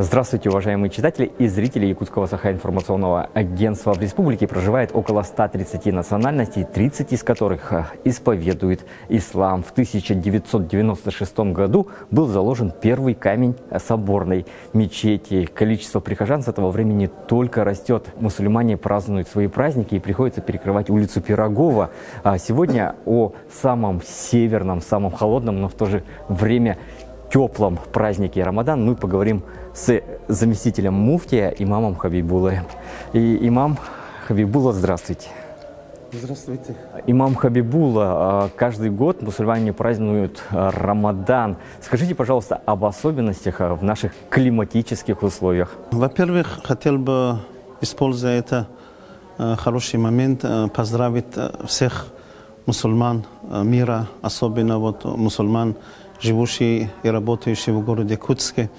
Здравствуйте, уважаемые читатели и зрители Якутского Саха-информационного агентства. В республике проживает около 130 национальностей, 30 из которых исповедуют ислам. В 1996 году был заложен первый камень соборной мечети. Количество прихожан с этого времени только растет. Мусульмане празднуют свои праздники и приходится перекрывать улицу Пирогова. Сегодня о самом северном, самом холодном, но в то же время теплом празднике Рамадан мы поговорим с заместителем муфтия имамом Хабибуллой. И имам Хабибулла, здравствуйте. Здравствуйте. Имам Хабибулла, каждый год мусульмане празднуют Рамадан. Скажите, пожалуйста, об особенностях в наших климатических условиях. Во-первых, хотел бы, используя это хороший момент, поздравить всех мусульман мира, особенно мусульман, живущие и работающие в городе Якутске,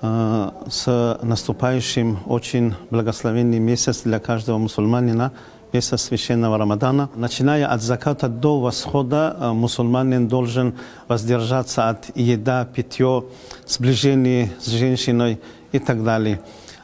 с наступающим очень благословенный месяц для каждого мусульманина, месяц священного Рамадана. Начиная от заката до восхода, мусульманин должен воздержаться от еды, питья, сближения с женщиной и так далее.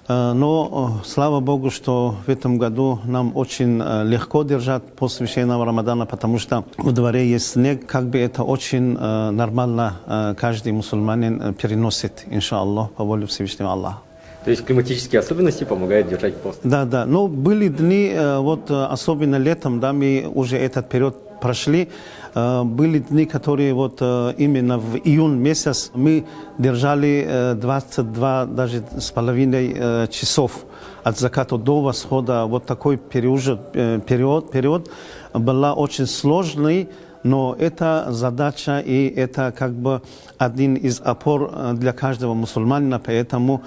Но слава Богу, что в этом году нам очень легко держать по священного Рамадана, потому что в дворе есть снег. Как бы это очень нормально каждый мусульманин переносит, иншаллах, по воле Всевышнего Аллаха. То есть климатические особенности помогают держать пост? Да. Но были дни, особенно летом, да, мы уже этот период прошли. Были дни, которые именно в июнь месяц мы держали 22 даже с половиной часов от заката до восхода. Вот такой период был очень сложный, но это задача и это как бы один из опор для каждого мусульманина, поэтому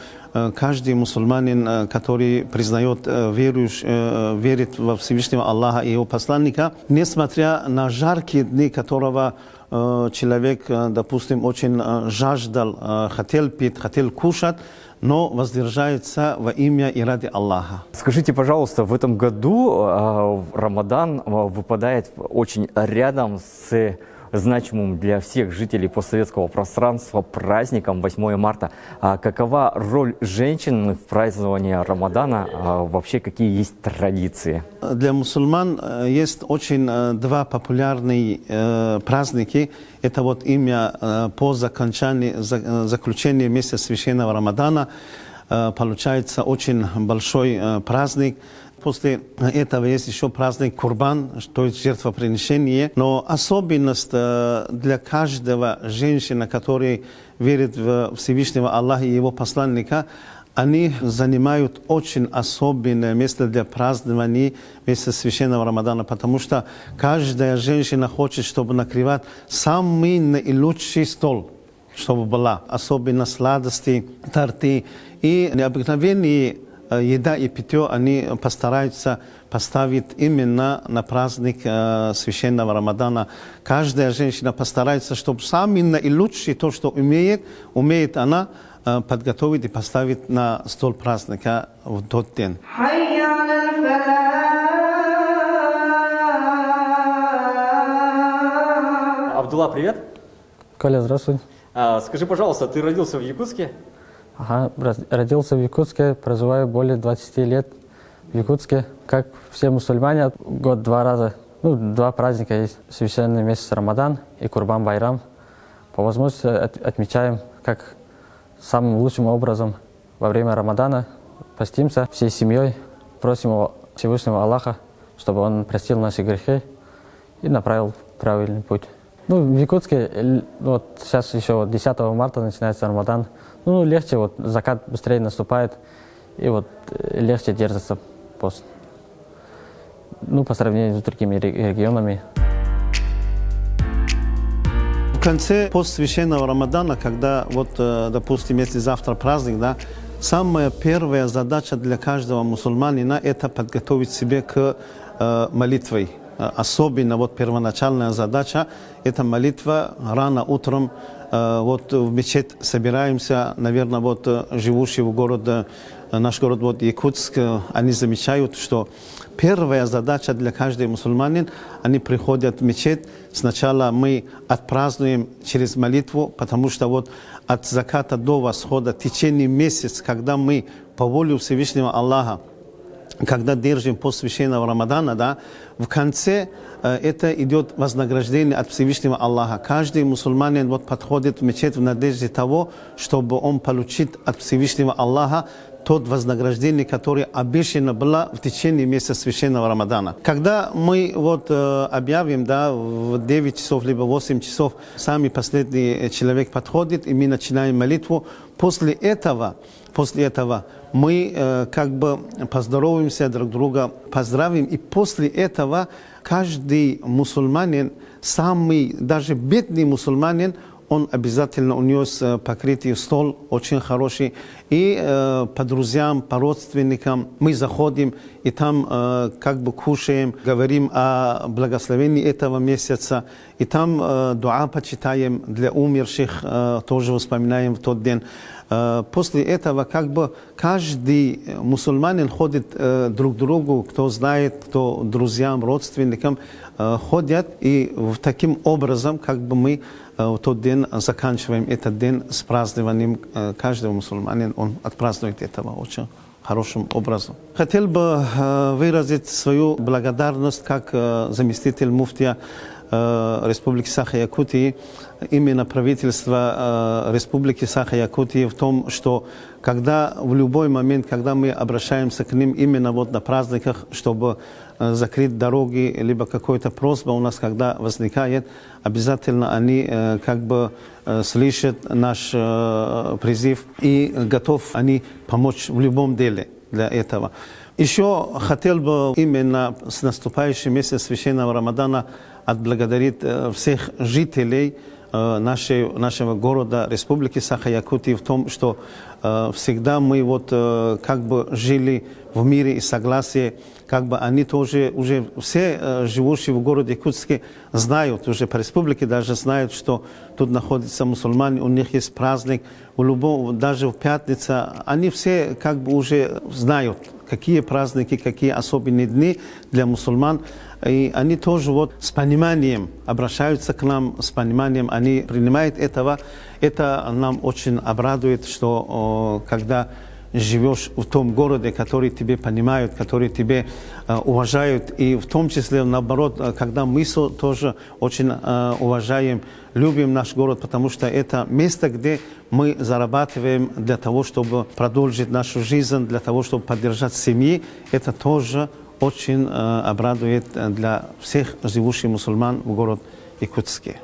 каждый мусульманин, который признает, верит во Всевышнего Аллаха и Его посланника, несмотря на жаркие дни, которого человек, допустим, очень жаждал, хотел пить, хотел кушать, но воздержается во имя и ради Аллаха. Скажите, пожалуйста, в этом году Рамадан выпадает очень рядом с значимым для всех жителей постсоветского пространства праздником 8 марта. Какова роль женщин в праздновании Рамадана? Вообще, какие есть традиции? Для мусульман есть очень два популярные праздники. Это имя по заключению месяца священного Рамадана. Получается очень большой праздник. После этого есть еще праздник Курбан, то есть жертвоприношение. Но особенность для каждого женщины, которая верит в Всевышнего Аллаха и Его посланника, они занимают очень особенное место для празднования месяца священного Рамадана, потому что каждая женщина хочет, чтобы накрывать самый наилучший стол, чтобы была особенно сладости, торты и необыкновенные еда и питье они постараются поставить именно на праздник священного Рамадана. Каждая женщина постарается, чтобы самое наилучшее то, что умеет она, подготовить и поставить на стол праздника в тот день. Абдулла, привет. Коля, здравствуй. Скажи, пожалуйста, ты родился в Якутске? Ага, родился в Якутске, проживаю более 20 лет в Якутске. Как все мусульмане, год два праздника есть. Священный месяц Рамадан и Курбан-Байрам. По возможности отмечаем как самым лучшим образом во время Рамадана. Постимся всей семьей, просим Всевышнего Аллаха, чтобы Он простил наши грехи и направил в правильный путь. В Якутске сейчас еще 10 марта начинается Рамадан. Легче, закат быстрее наступает, и легче держится пост. По сравнению с другими регионами. В конце постсвященного Рамадана, когда, допустим, если завтра праздник, да, самая первая задача для каждого мусульманина – это подготовить себя к молитве. особенно вот первоначальная задача – это молитва рано утром. Вот в мечеть собираемся, наверное, вот живущие в городе, наш город вот Якутск, они замечают, что первая задача для каждого мусульманина, они приходят в мечеть, сначала мы отпразднуем через молитву, потому что вот от заката до восхода, в течение месяца, когда мы по воле Всевышнего Аллаха, когда держим пост священного Рамадана, да, в конце это идет вознаграждение от Всевышнего Аллаха. Каждый мусульманин вот подходит в мечеть в надежде того, чтобы он получит от Всевышнего Аллаха тот вознаграждение, которое обещано было в течение месяца священного Рамадана. Когда мы вот объявим, да, в 9 часов либо 8 часов, сами последний человек подходит, и мы начинаем молитву. После этого мы как бы поздороваемся друг друга, поздравим, и после этого каждый мусульманин, самый даже бедный мусульманин, он обязательно унес покрытый стол, очень хороший. И по друзьям, по родственникам мы заходим, и там как бы кушаем, говорим о благословении этого месяца. И там дуа почитаем для умерших, тоже вспоминаем в тот день. После этого как бы каждый мусульманин ходит друг к другу, кто знает, кто друзьям, родственникам ходят. И таким образом как бы мы в тот день заканчиваем этот день с празднованием. Каждого мусульманина он отпразднует этого очень хорошим образом. Хотел бы выразить свою благодарность как заместитель муфтия Республики Саха-Якутии, именно правительство Республики Саха-Якутии в том, что когда в любой момент, когда мы обращаемся к ним именно вот на праздниках, чтобы закрыть дороги, либо какая-то просьба у нас, когда возникает, обязательно они как бы слышат наш призыв и готов они помочь в любом деле для этого. Еще хотел бы именно с наступающим месяцем священного Рамадана отблагодарить всех жителей нашего города, Республики Саха-Якутии, в том, что всегда мы вот как бы жили в мире и согласии, как бы они тоже уже все живущие в городе Якутске знают, уже по республике даже знают, что тут находятся мусульмане, у них есть праздник, даже в пятницу, они все как бы уже знают, какие праздники, какие особенные дни для мусульман. И они тоже вот с пониманием обращаются к нам, с пониманием они принимают этого. Это нам очень обрадует, что когда живешь в том городе, который тебе понимают, который тебе уважают, и в том числе, наоборот, когда мы тоже очень уважаем, любим наш город, потому что это место, где мы зарабатываем для того, чтобы продолжить нашу жизнь, для того, чтобы поддержать семьи, это тоже очень обрадует для всех живущих мусульман в городе Якутске.